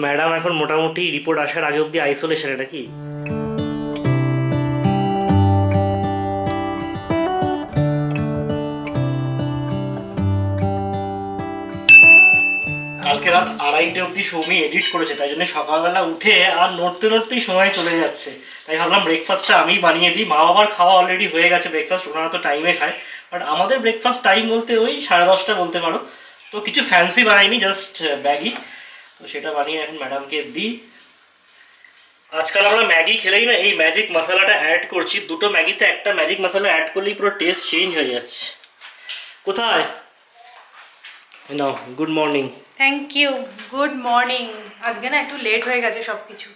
Madam এখন মোটামুটি report আসার আগে অবধি আইসোলেশন, এটা কি? কালকে রাত 2:30 অবধি সৌমি এডিট করেছে, তাই জন্য সকালবেলা উঠে আর নড়তে নড়তেই সময় চলে যাচ্ছে। তাই ভাবলাম ব্রেকফাস্টটা আমি বানিয়ে দিই। মা বাবার খাওয়া অলরেডি হয়ে গেছে, ব্রেকফাস্ট ওনারা তো টাইমে খায়, বাট আমাদের ব্রেকফাস্ট টাইম বলতে ওই 10:30 বলতে পারো। তো কিছু ফ্যান্সি বানাইনি, জাস্ট ম্যাগি। তো সেটা বানিয়ে এখন ম্যাডামকে দিই। আজকাল আমরা ম্যাগি খেলেই না এই ম্যাজিক মশলাটা অ্যাড করছি। দুটো ম্যাগিতে একটা ম্যাজিক মশলা অ্যাড করলেই পুরো টেস্ট চেঞ্জ হয়ে যাচ্ছে। কোথায় নাও, good morning. Thank you, good morning. আজকে না একটু লেট হয়ে গেছে সবকিছু,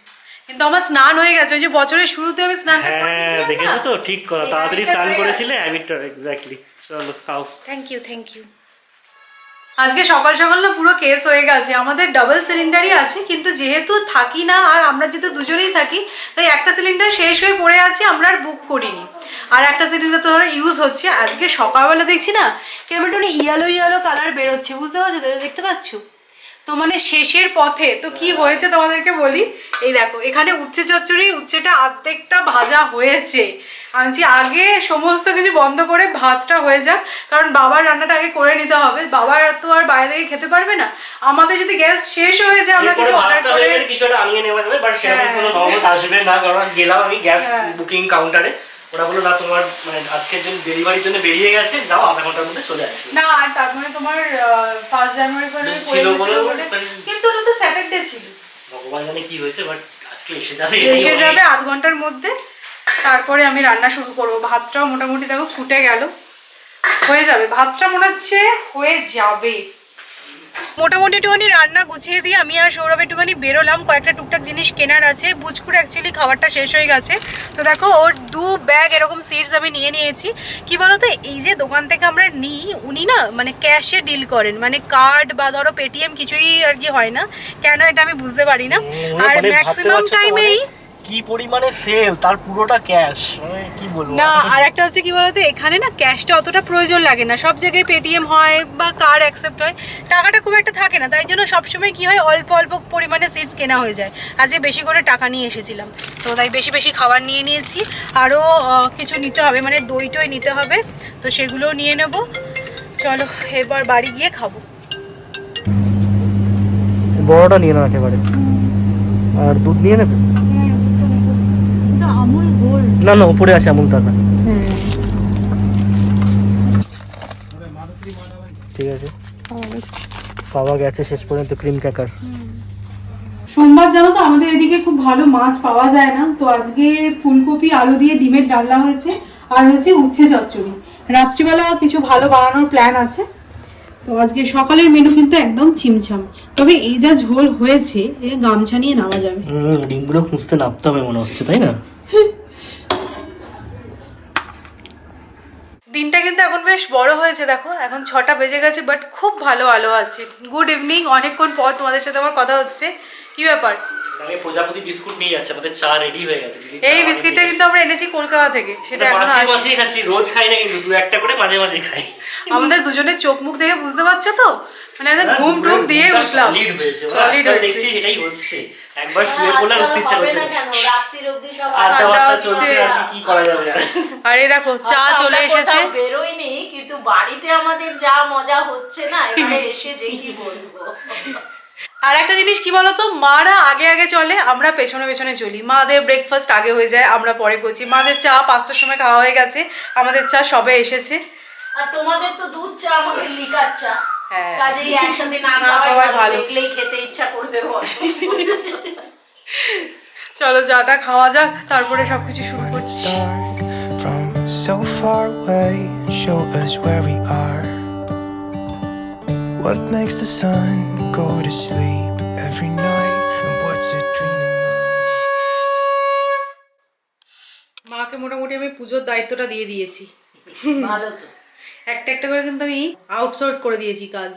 কিন্তু আমার স্নান হয়ে গেছে। ওই যে বছরের শুরুতে আমি স্নানটা হ্যাঁ দেখেছো তো, ঠিক কথা, তাড়াতাড়ি স্নান করেছিলে হ্যাবিটটা এক্স্যাক্টলি। চলো খাও। Thank you, thank you. আজকে সকাল সকাল না পুরো কেস হয়ে গেছে। আমাদের ডাবল সিলিন্ডারই আছে, কিন্তু যেহেতু থাকি না আর আমরা যেহেতু দুজনেই থাকি, তাই একটা সিলিন্ডার শেষ হয়ে পড়ে আছে, আমরা আর বুক করিনি। আর একটা সিলিন্ডার তো ধরো ইউজ হচ্ছে। আজকে সকালবেলা দেখছি না কেমন একটু ইয়েলো ইয়েলো কালার বেরোচ্ছে, বুঝতে পারছো তো? দেখতে পাচ্ছ তো, মানে শেষের পথে। তো কি হয়েছে তোমাদেরকে বলি। এই দেখো, এখানে উচ্ছে চচ্চড়ি, উচ্ছেটা অর্ধেকটা ভাজা হয়েছে। আনছি আগে সমস্ত কিছু বন্ধ করে ভাতটা হয়ে যাক, কারণ বাবার রান্নাটা আগে করে নিতে হবে। বাবার তো আর বাইরে থেকে খেতে পারবে না। আমাদের যদি গ্যাস শেষ হয়ে যায়, আমরা কিছু অর্ডার করে কিছুটা আনিয়ে নেওয়া যাবে, বাট সেরকম কোনো নগদ আসবে না। কারণ গেলাম আমি গ্যাস বুকিং কাউন্টারে, ওরা বললো না তোমার মানে আজকের জন্য ডেলিভারির জন্য বেরিয়ে গেছে, যাও আধা ঘন্টার মধ্যে চলে আসবে। না, আর তার মানে তোমার 5 জানুয়ারি করে ছিল বলে, কিন্তু ওটা তো স্যাটারডে ছিল। ভগবান জানে কি হয়েছে, বাট আজকে এসে যাবে আধ ঘন্টার মধ্যে। তারপরে আমি রান্না শুরু করবো। ভাতটাও মোটামুটি দেখো ফুটে গেল, হয়ে যাবে ভাতটা, মনে হচ্ছে হয়ে যাবে মোটামুটি। একটুখানি রান্না গুছিয়ে দিয়ে আমি আর সৌরভ একটুখানি বেরোলাম। কয়েকটা টুকটাক জিনিস কেনার আছে। বুঝকুর অ্যাকচুয়ালি খাবারটা শেষ হয়ে গেছে, তো দেখো ওর 2 ব্যাগ এরকম সিডস আমি নিয়ে নিয়েছি। কি বলতো, এই যে দোকান থেকে আমরা নিই, উনি না মানে ক্যাশে ডিল করেন, মানে কার্ড বা ধরো পেটিএম কিছুই আর কি হয় না। কেন এটা আমি বুঝতে পারি না। আর ম্যাক্সিমাম টাইমেই কি পরিমাণে সেল, তার পুরোটা ক্যাশ, কি বলবো না। আর একটা হচ্ছে কি বলতো, এখানে না ক্যাশটা অতটা প্রয়োজন লাগে না, সব জায়গায় পেটিএম হয় বা কার্ড অ্যাকসেপ্ট হয়, টাকাটা খুব একটা থাকে না। তাই জন্য সবসময় কি হয়, অল্প অল্প পরিমাণে সিডস কেনা হয়ে যায়। আজকে বেশি করে টাকা নিয়ে এসেছিলাম, তো তাই বেশি বেশি খাবার নিয়ে নিয়েছি। আরও কিছু নিতে হবে, মানে দই টই নিতে হবে, তো সেগুলোও নিয়ে নেব। চলো এবার বাড়ি গিয়ে খাবো। বড়টা নিয়ে নাও একেবারে। আর দুধ নিয়ে নেবে? আমুল গোল্ড না না, উপরে আছে আমুল দানা। ঠিক আছে, পাওয়া গেছে শেষ পর্যন্ত ক্রিম ক্র্যাকার। সোমবার জানো তো আমাদের এদিকে খুব ভালো মাছ পাওয়া যায় না, তো আজকে ফুলকপি আলু দিয়ে ডিমের ডালনা হয়েছে, আর হচ্ছে উচ্ছে চচ্চড়ি। রাত্রিবেলা কিছু ভালো বানানোর প্ল্যান আছে। তো আজকে সকালের মেনু কিন্তু একদম ছিমছাম, তবে এই যা ঝোল হয়েছে এ গামছা নিয়ে নামা যাবে। ডিমগুলো খুঁজতে নামতে হবে মনে হচ্ছে, তাই না? দিনটা কিন্তু এখন বেশ বড় হয়েছে, দেখো এখন 6টা বেজে গেছে, বাট খুব ভালো আলো আছে। গুড ইভিনিং, অনেকক্ষণ পর তোমাদের সাথে আমার কথা হচ্ছে। কি ব্যাপার? আমি প্রজাপতি বিস্কুট নিয়ে যাচ্ছি, আমাদের চা রেডি হয়ে গেছে। এই বিস্কিটটা কিন্তু আমরা এনেছি কলকাতা থেকে, সেটা এখন মাঝে মাঝে খাচ্ছি, রোজ খাই না, কিন্তু 2-1টা করে মাঝে মাঝে খাই। আমাদের দুজনের চোখ মুখ দেখে বুঝতে পারছো তো, মানে একদম ঘুম টুম দিয়ে উঠলাম। সলিড হয়েছে, আজকাল দেখছি এটাই হচ্ছে। একবার শুয়ে পড়লে উঠতে ইচ্ছা করছে না, রাত্রির অবধি সব আড্ডা চলছে, আর কি করা যাবে। আর এই দেখো চা চলে এসেছে। বেরোয়নি, কিন্তু বাড়িতে আমাদের যা মজা হচ্ছে না, এখানে এসে যে কি বলবো। আর একটা জিনিস কি বলতো, মারা আগে আগে চলে, আমরা পেছনে পেছনে চলি। মাদের ব্রেকফাস্ট আগে হয়ে যায়, আমরা পরে করছি। মাদের চা 5টার সময় খাওয়া হয়ে গেছে, আমাদের চা সবে এসেছে। আর তোমাদের তো দুধ চা, আমাদের লিকার চা। হ্যাঁ, কাজেই একসাথে না খাওয়াই ভালো, দেখলেই খেতে ইচ্ছা করবে। চলো চাটা খাওয়া যাক, তারপরে সবকিছু শুরু করছি। From so far away, show us where we are. What makes the sun go to sleep every night, and what's it dreaming of? মাকে মোটামুটি আমি পুজোর দায়িত্বটা দিয়ে দিয়েছি। ভালো তো, একটা একটা করে কিন্তু আমি আউটসোর্স করে দিয়েছি কাজ।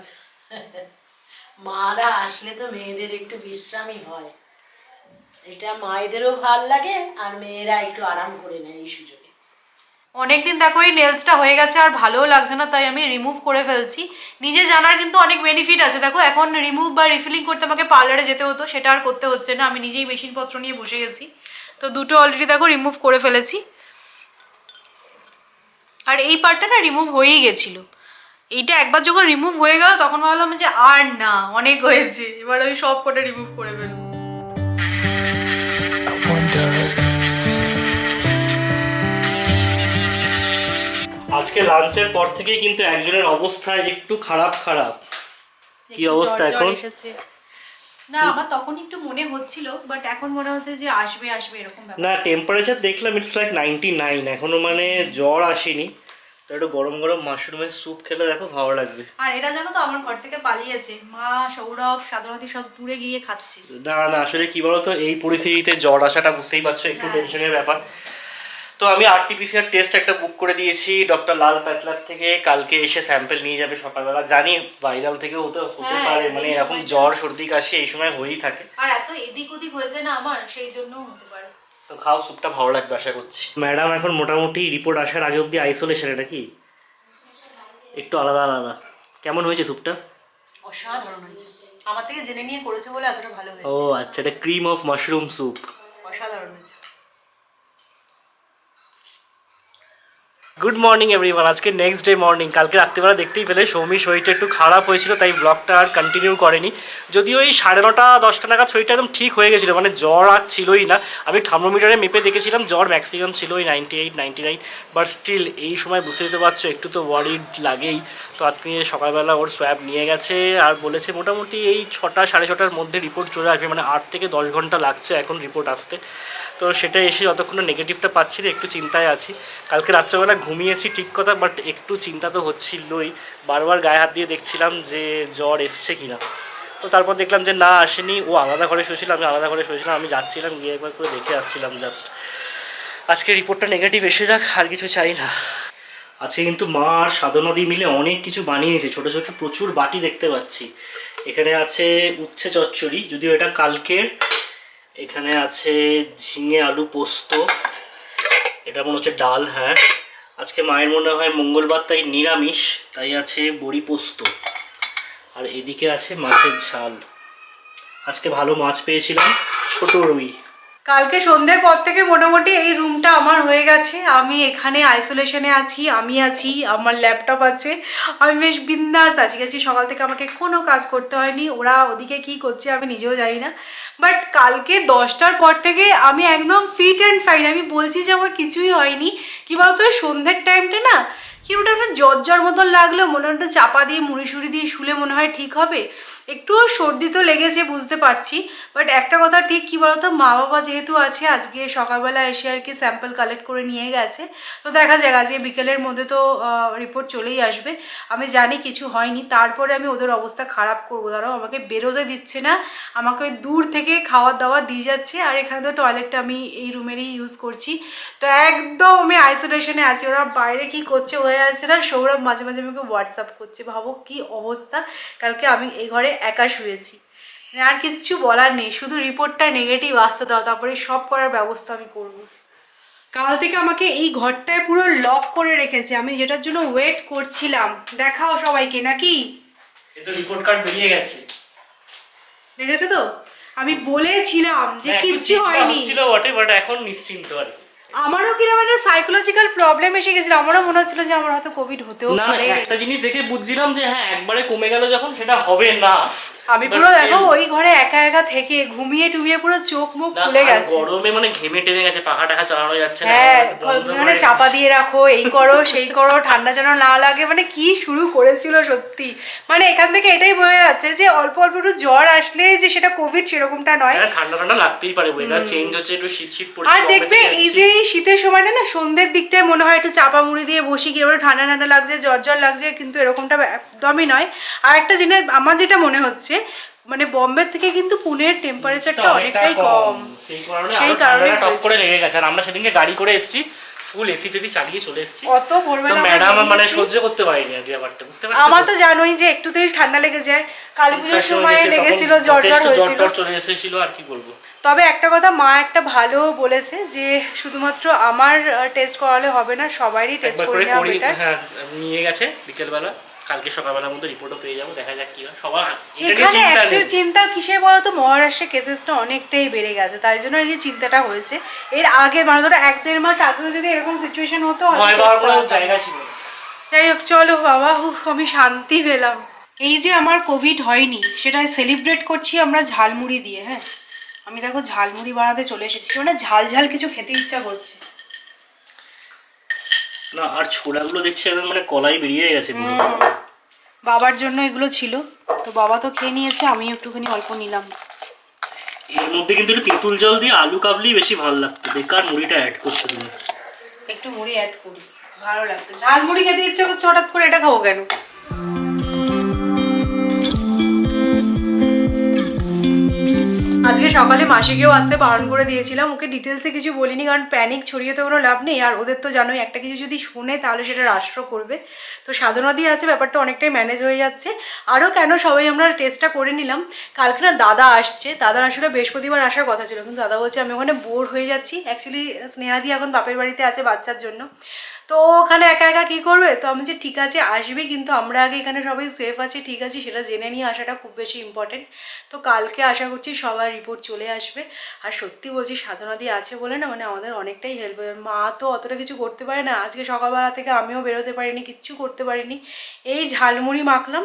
মারা আসলে তো মেয়েদের একটু বিশ্রামই হয়, এটা মায়েদেরও ভাল লাগে, আর মেয়েরা একটু আরাম করে নেয় এই সুযোগে। অনেকদিন দেখো এই নেলসটা হয়ে গেছে আর ভালোও লাগছে না, তাই আমি রিমুভ করে ফেলছি। নিজে জানার কিন্তু অনেক বেনিফিট আছে। দেখো এখন রিমুভ বা রিফিলিং করতে আমাকে পার্লারে যেতে হতো, সেটা আর করতে হচ্ছে না, আমি নিজেই মেশিনপত্র নিয়ে বসে গেছি। তো দুটো অলরেডি দেখো রিমুভ করে ফেলেছি। আর এই পার্টটা না রিমুভ হয়েই গেছিলো। এইটা একবার যখন রিমুভ হয়ে গেল তখন ভাবলাম যে আর না, অনেক হয়েছে, এবার আমি সব কটা রিমুভ করে ফেলবো। I wonder. আজকে লাঞ্চের পর থেকেই কিন্তু একজনের অবস্থা একটু খারাপ। কি অবস্থা এখন? এসেছে না, আমার তখন একটু মনে হচ্ছিল, বাট এখন মনে হচ্ছে যে আসবে এরকম ব্যাপার। না, টেম্পারেচার দেখলাম ইটস লাইক 99, এখনো মানে জ্বর আসেনি। তো একটু গরম গরম মাশরুমের স্যুপ খেলে দেখো ভালো লাগবে। আর এটা জানো তো আমার ঘর থেকে পালিয়েছে, মা সৌরভ সাধারণত সব দূরে গিয়ে খাচ্ছে। না আসলে কি বলতো, এই পরিস্থিতিতে জ্বর আসাটা বুঝতেই পারছো একটু টেনশনের ব্যাপার। তো আমি আরটিপিসিআর টেস্ট একটা বুক করে দিয়েছি ডক্টর লাল প্যাথল্যাব থেকে, কালকে এসে স্যাম্পল নিয়ে যাবে সকালবেলা। জানি ভাইরাল থেকে হতে পারে, মানে এরকম জ্বর সর্দি কাশি এই সময় হয়েই থাকে। আর এত এদিক ওদিক হয়েছে না আমার, সেই জন্য হতে পারে। তো খাও, স্যুপটা ভালো লাগবে আশা করছি। ম্যাডাম এখন মোটামুটি রিপোর্ট আসার আগে অব্দি আইসোলেশন, এটা কি একটু আলাদা। কেমন হয়েছে স্যুপটা? অসাধারণ হয়েছে, আমার থেকে জেনে নিয়ে করেছে বলে এতটা ভালো হয়েছে। ও আচ্ছা, এটা ক্রিম অফ মাশরুম স্যুপ। অসাধারণ হয়েছে। গুড মর্নিং এভরিওয়ান, আজকে নেক্সট ডে মর্নিং। কালকে রাত্রিবেলা দেখতেই পেলে সৌমির শরীরটা একটু খারাপ হয়েছিল, তাই ব্লগটা আর কন্টিনিউ করেনি। যদিও ওই 9:30-10টা নাগাদ শরীরটা একদম ঠিক হয়ে গেছিলো, মানে জ্বর আর ছিলই না। আমি থার্মোমিটারে মেপে দেখেছিলাম জ্বর ম্যাক্সিমাম ছিল ওই 98-99, বাট স্টিল এই সময় বুঝতে দিতে পারছো একটু তো ওয়ারিড লাগেই। তো আজকে সকালবেলা ওর সোয়াব নিয়ে গেছে আর বলেছে মোটামুটি এই 6টা 6:30টার মধ্যে রিপোর্ট চলে আসবে, মানে 8 থেকে 10 ঘন্টা লাগছে এখন রিপোর্ট আসতে। তো সেটা এসে যতক্ষণ নেগেটিভটা পাচ্ছি না একটু চিন্তায় আছি। কালকে রাত্রেবেলা ঘুমিয়েছি ঠিক কথা, বাট একটু চিন্তা তো হচ্ছিলই, বারবার গায়ে হাত দিয়ে দেখছিলাম যে জ্বর এসছে কিনা। তো তারপর দেখলাম যে না আসেনি, ও আলাদা ঘরে শুয়েছিল, আমি আলাদা ঘরে শুয়েছিলাম। আমি যাচ্ছিলাম, গিয়ে একবার করে দেখে আসছিলাম জাস্ট। আজকে রিপোর্টটা নেগেটিভ এসে যাক, আর কিছু চাই না। আজকে কিন্তু মা আর সাধনাদি মিলে অনেক কিছু বানিয়েছে, ছোটো ছোটো প্রচুর বাটি দেখতে পাচ্ছি। এখানে আছে উচ্ছে চচ্চড়ি, যদিও এটা কালকের। এখানে আছে ঝিঙে আলু পোস্ত, এটা মনে হচ্ছে ডাল। হ্যাঁ, আজকে মায়ের মনে হয় মঙ্গলবার, তাই নিরামিষ, তাই আছে বড়ি পোস্ত। আর এদিকে আছে মাছের ঝাল। আজকে ভালো মাছ পেয়েছিলাম, ছোট রুই। কালকে সন্ধ্যের পর থেকে মোটামুটি এই রুমটা আমার হয়ে গেছে। আমি এখানে আইসোলেশনে আছি, আমি আছি, আমার ল্যাপটপ আছে, আমি বেশ বিন্দাস আছি। সকাল থেকে আমাকে কোনো কাজ করতে হয়নি। ওরা ওদিকে কি করছে আমি নিজেও জানি না, বাট কালকে 10টার পর থেকে আমি একদম ফিট অ্যান্ড ফাইন। আমি বলছি যে আমার কিছুই হয়নি। কি বলতো, ওই সন্ধ্যের টাইমটা না কি ওটা একটা জ্বর মতন লাগলো, মনে হচ্ছে চাপা দিয়ে মুড়ি দিয়ে শুলে মনে হয় ঠিক হবে। একটু সর্দি তো লেগেছে বুঝতে পারছি, বাট একটা কথা ঠিক, কি বলতো, মা বাবা যেহেতু আছে, আজকে সকালবেলা এসে আর কি স্যাম্পল কালেক্ট করে নিয়ে গেছে। তো দেখা যাক, আজকে বিকেলের মধ্যে তো রিপোর্ট চলেই আসবে। আমি জানি কিছু হয়নি, তারপরে আমি ওদের অবস্থা খারাপ করবো। দাঁড়াও, আমাকে বেরোতে দিচ্ছে না, আমাকে ওই দূর থেকে খাওয়ার দাওয়া দিয়ে যাচ্ছে। আর এখানে তো টয়লেটটা আমি এই রুমেরই ইউজ করছি। তো একদম আমি আইসোলেশনে আছি। ওরা বাইরে কি করছে হয়ে যাচ্ছে না। সৌরভ মাঝে মাঝে আমাকে হোয়াটসঅ্যাপ করছে, ভাবো কি অবস্থা। কালকে আমি এই ঘরে একা শুয়েছি, আর কিচ্ছু বলার নেই, শুধু রিপোর্টটা নেগেটিভ আসতে দাও, তারপরে সব করার ব্যবস্থা আমি করব। কাল থেকে আমাকে এই ঘরটায় পুরো লক করে রেখেছে, আমি যেটার জন্য ওয়েট করছিলাম। দেখাও সবাইকে নাকি, এটা রিপোর্ট কার্ড বেরিয়ে গেছে, দেখেছো তো? আমি বলেছিলাম যে কিচ্ছু হয়নি, ছিল বটে, বাট এখন নিশ্চিন্ত আর কি। আমারও কিরকম একটা সাইকোলজিক্যাল প্রবলেম এসে গেছিল, আমারও মনে হচ্ছিল যে আমার হয়তো কোভিড হতেও পারে। একটা জিনিস দেখে বুঝছিলাম যে হ্যাঁ একবারে কমে গেল যখন, সেটা হবে না। আমি পুরো দেখো ওই ঘরে একা একা থেকে ঘুমিয়ে টুমিয়ে পুরো চোখ মুখ খুলে গেছে, গরমে মানে ঘেমে টেমে গেছে, পাখা টাকা চালানো যাচ্ছে না। হ্যাঁ, মানে চাপা দিয়ে রাখো, এই করো সেই করো, ঠান্ডা যেন না লাগে, মানে কি শুরু করেছিল সত্যি। মানে এখান থেকে এটাই বোঝা যাচ্ছে যে অল্প অল্প একটু জ্বর আসলে যে সেটা কোভিড সেরকমটা নয়। ঠান্ডা ঠান্ডা লাগতেই পারে, ওয়েদার চেঞ্জ হচ্ছে, একটু শীত শীত পড়ছে। আর দেখবে এই যে এই শীতের সময়টা না সন্ধ্যের দিকটায় মনে হয় একটু চাপা মুড়ি দিয়ে বসি, কি ঠান্ডা ঠান্ডা লাগছে, জ্বর লাগছে, কিন্তু এরকমটা একদমই নয়। আর একটা জিনিস আমার যেটা মনে হচ্ছে, মানে বম্বে থেকে কিন্তু পুনের টেম্পারেচারটা অনেকটাই কম, সেই কারণে টপ করে লেগে গেছে। আর আমরা সেদিনকে গাড়ি করে এসেছি, ফুল এসি ফেসি চালিয়ে চলে এসেছি। অত ভোরবেলা তো ম্যাডাম মানে সহ্য করতে পারিনি আর কি ব্যাপারটা, বুঝতে পারছো? আমার তো জানোই যে একটুতেই ঠান্ডা লেগে যায়, কালী পুজোর সময় লেগেছিল, জ্বর হয়েছিল, চলে এসেছিল আর কি বলবো। তবে একটা কথা মা একটা ভালো বলেছে যে শুধুমাত্র আমার টেস্ট করালে হবে না, সবারই টেস্ট করে নেওয়া বেটার। হ্যাঁ নিয়ে গেছে বিকেলবেলা, কালকে সকালবেলার মধ্যে রিপোর্টও পেয়ে যাবো, দেখা যাক কি হয়। সবার এখানে অ্যাকচুয়ালি চিন্তা কিসের বলো তো, মহারাষ্ট্রে কেসেসটা অনেকটাই বেড়ে গেছে, তাই জন্য এই যে চিন্তাটা হয়েছে। এর আগে মানে ধরো 1-1.5 মাস আগেও যদি এরকম সিচুয়েশন হতো, ভয় পাওয়ার কোনো জায়গা ছিল না। যাই হোক চলো বাবা, আমি শান্তি পেলাম। এই যে আমার কোভিড হয়নি সেটা সেলিব্রেট করছি আমরা ঝালমুড়ি দিয়ে। হ্যাঁ আমি দেখো ঝালমুড়ি বানাতে চলে এসেছি, মানে ঝাল ঝাল কিছু খেতে ইচ্ছা করছে না। আর ছোলাগুলো দেখছি একদম মানে কলাই বেরিয়ে গেছে। বাবার জন্য এগুলো ছিল, তো বাবা তো খেয়ে নিয়েছে, আমি একটুখানি অল্প নিলাম। এর মধ্যে কিন্তু একটু তেঁতুল জল দিয়ে আলু কাবলি বেশি ভালো লাগতো, বেকার মুড়িটা অ্যাড করছো তুমি। একটু মুড়ি অ্যাড করি, ভালো লাগতো। ঝাল মুড়ি খেতে ইচ্ছা করছে হঠাৎ করে, এটা খাবো কেন? আজকে সকালে মাসিকেও আসতে বারণ করে দিয়েছিলাম, ওকে ডিটেলসে কিছু বলিনি, কারণ প্যানিক ছড়িয়ে তো কোনো লাভ নেই, আর ওদের তো জানোই একটা কিছু যদি শোনে তাহলে সেটা রাষ্ট্র করবে। তো সাধনাদি আছে, ব্যাপারটা অনেকটাই ম্যানেজ হয়ে যাচ্ছে। আরও কেন সবাই আমরা টেস্টটা করে নিলাম। কালকে না দাদা আসছে, দাদার আসলে বৃহস্পতিবার আসার কথা ছিল, কিন্তু দাদা বলছে আমি ওখানে বোর হয়ে যাচ্ছি। অ্যাকচুয়ালি স্নেহাদি এখন বাপের বাড়িতে আছে বাচ্চার জন্য, তো ওখানে একা একা কী করবে, তো আমি যে ঠিক আছে আসবি, কিন্তু আমরা আগে এখানে সবাই সেফ আছি ঠিক আছে সেটা জেনে নিয়ে আসাটা খুব বেশি ইম্পর্টেন্ট। তো কালকে আশা করছি সবার রিপোর্ট চলে আসবে। আর সত্যি বলছি সাধনাদি আছে বলে না মানে আমাদের অনেকটাই হেল্প হবে। মা তো অতটা কিছু করতে পারে না, আজকে সকালবেলা থেকে আমিও বেরোতে পারিনি, কিচ্ছু করতে পারিনি। এই ঝালমুড়ি মাখলাম,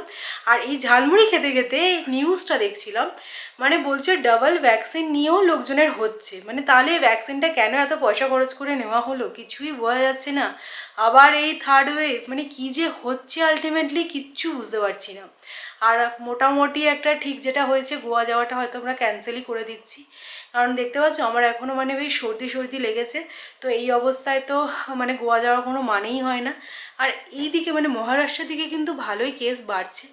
আর এই ঝালমুড়ি খেতে খেতে নিউজটা দেখছিলাম, মানে বলছে ডাবল ভ্যাকসিন নিয়েও লোকজনের হচ্ছে, মানে তাহলে এই ভ্যাকসিনটা কেন এত পয়সা খরচ করে নেওয়া হলো কিছুই বোঝা যাচ্ছে না। আবার এই থার্ড ওয়েভ মানে কী যে হচ্ছে আলটিমেটলি কিচ্ছু বুঝতে পারছি না। আর মোটামুটি একটা ঠিক যেটা হয়েছে, গোয়া যাওয়াটা হয়তো আমরা ক্যান্সেলই করে দিচ্ছি, কারণ দেখতে পাচ্ছ আমার এখনও মানে বেশ সর্দি সর্দি লেগেছে। তো এই অবস্থায় তো মানে গোয়া যাওয়ার কোনো মানেই হয় না। আর এই দিকে মানে মহারাষ্ট্রের দিকে কিন্তু ভালোই কেস বাড়ছে,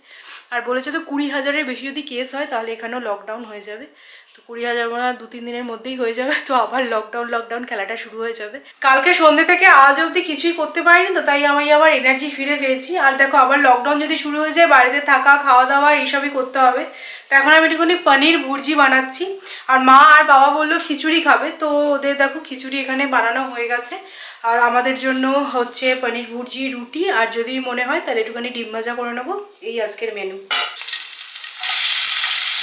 আর বলেছে তো 20,000-এর বেশি যদি কেস হয় তাহলে এখানেও লকডাউন হয়ে যাবে। তো 20,000 মানে 2-3 দিনের মধ্যেই হয়ে যাবে, তো আবার লকডাউন খেলাটা শুরু হয়ে যাবে। কালকে সন্ধ্যে থেকে আজ অবধি কিছুই করতে পারিনি, তো তাই আমি আবার এনার্জি ফিরে পেয়েছি। আর দেখো আবার লকডাউন যদি শুরু হয়ে যায়, বাড়িতে থাকা খাওয়া দাওয়া এইসবই করতে হবে। তো এখন আমি একটুখানি পনির ভুর্জি বানাচ্ছি, আর মা আর বাবা বললো খিচুড়ি খাবে, তো ওদের দেখো খিচুড়ি এখানে বানানো হয়ে গেছে। আর আমাদের জন্য হচ্ছে পনির ভুর্জি, রুটি, আর যদি মনে হয় তাহলে একটুখানি ডিম ভাজা করে নেবো। এই আজকের মেনু।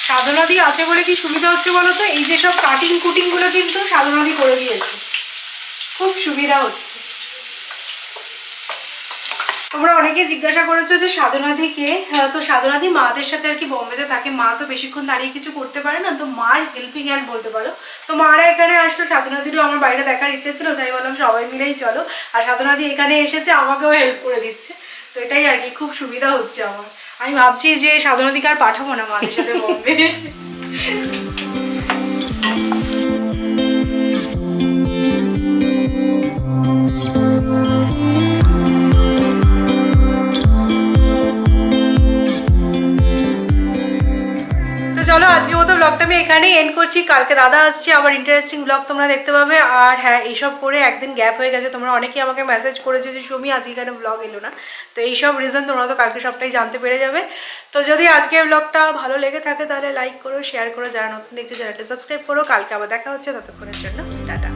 সাধনাদি আছে বলে কি সুবিধা হচ্ছে বলো তো, এই যে সব কাটিং কুটিংগুলো কিন্তু সাধনাদি করে দিয়েছে, খুব সুবিধা হচ্ছে। তোমরা অনেকে জিজ্ঞাসা করেছো যে সাধনাদি কে, তো সাধনাদি মাদের সাথে আর কি বোম্বেতে থাকে, মা তো বেশিক্ষণ দাঁড়িয়ে কিছু করতে পারে না, তো মার হেল্পিং হ্যান্ড বলতে পারো। তো মারা এখানে আসলো, সাধনাদিরও আমার বাইরে দেখার ইচ্ছে ছিল, তাই বললাম সবাই মিলেই চলো। আর সাধনাদি এখানে এসেছে, আমাকেও হেল্প করে দিচ্ছে, তো এটাই আর কি খুব সুবিধা হচ্ছে আমার। আমি ভাবছি যে সাধনাদিকে আর পাঠাবো না মাদের সাথে বোম্বে। চলো আজকের মতো ব্লগটা আমি এখানেই এন্ড করছি। কালকে দাদা আসছে, আবার ইন্টারেস্টিং ব্লগ তোমরা দেখতে পাবে। আর হ্যাঁ, এইসব করে একদিন গ্যাপ হয়ে গেছে, তোমরা অনেকেই আমাকে মেসেজ করেছো যে সুমি আজকে কেন ব্লগ এলো না, তো এইসব রিজন তোমরা তো কালকে সবটাই জানতে পেরে যাবে। তো যদি আজকের ব্লগটা ভালো লেগে থাকে তাহলে লাইক করো, শেয়ার করো, যারা নতুন দেখছো চ্যানেলটা সাবস্ক্রাইব করো। কালকে আবার দেখা হচ্ছে, ততক্ষণের জন্য টাটা।